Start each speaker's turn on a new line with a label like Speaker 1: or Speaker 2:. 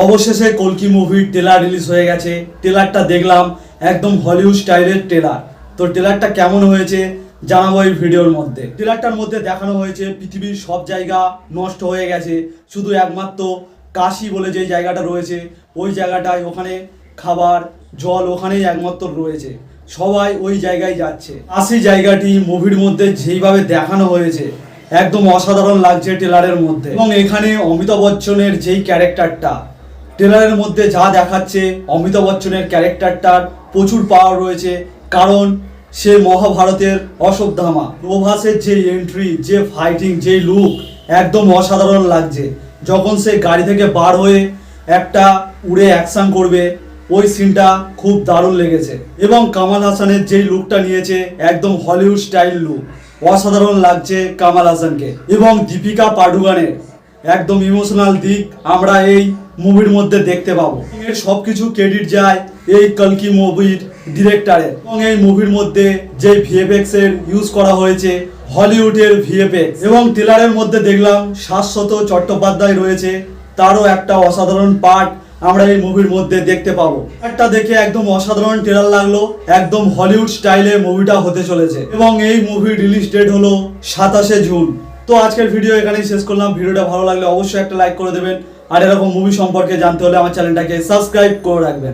Speaker 1: অবশেষে কলকি মুভির trailer release হয়ে গেছে। ট্রেলারটা দেখলাম, একদম হলিউড স্টাইলের ট্রেলার। তো ট্রেলারটা কেমন হয়েছে জানাবো এই ভিডিওর মধ্যে। ট্রেলারটার মধ্যে দেখানো হয়েছে পৃথিবীর সব জায়গা নষ্ট হয়ে গেছে, শুধু একমাত্র কাশি বলে যে জায়গাটা রয়েছে ওই জায়গাটায়, ওখানে খাবার জল ওখানেই একমাত্র রয়েছে, সবাই ওই জায়গায় যাচ্ছে। কাশি জায়গাটি মুভির মধ্যে যেইভাবে দেখানো হয়েছে একদম অসাধারণ লাগছে ট্রেলারের মধ্যে। এবং এখানে অমিতাভ বচ্চনের যেই ক্যারেক্টারটা ট্রেলারের মধ্যে যা দেখাচ্ছে, অমিতাভ বচ্চনের ক্যারেক্টারটার প্রচুর পাওয়ার রয়েছে, কারণ সে মহাভারতের অশ্বত্থামা। প্রভাসের যে এন্ট্রি, যে ফাইটিং, যে লুক একদম অসাধারণ লাগছে। যখন সে গাড়ি থেকে বার হয়ে একটা উড়ে অ্যাকশন করবে, ওই সিনটা খুব দারুণ লেগেছে। এবং কামাল হাসানের যেই লুকটা নিয়েছে একদম হলিউড স্টাইল লুক, অসাধারণ লাগছে কামাল হাসানকে। এবং দীপিকা পাডুকোনের একদম ইমোশনাল দিক আমরা এই মুভির মধ্যে দেখতে পাবো। এর সবকিছু ক্রেডিট যায় এই কলকি মুভির ডিরেক্টরের। এবং এই মুভির মধ্যে যে ভিএফএক্স এর ইউজ করা হয়েছে হলিউডের ভিএফএক্স। এবং ট্রেলারের মধ্যে দেখলাম শাশ্বত চট্টোপাধ্যায় রয়েছে, তারও একটা অসাধারণ পার্ট আমরা এই মুভির মধ্যে দেখতে পাবো। একটা দেখে একদম অসাধারণ ট্রেলার লাগলো, একদম হলিউড স্টাইলে মুভিটা হতে চলেছে। এবং এই মুভির রিলিজ ডেট হলো 27শে জুন। তো আজকের ভিডিও এখানেই শেষ করলাম। ভিডিওটা ভালো লাগলে অবশ্যই একটা লাইক করে দেবেন, আর এরকম মুভি সম্পর্কে জানতে হলে আমার চ্যানেলটাকে সাবস্ক্রাইব করে রাখবেন।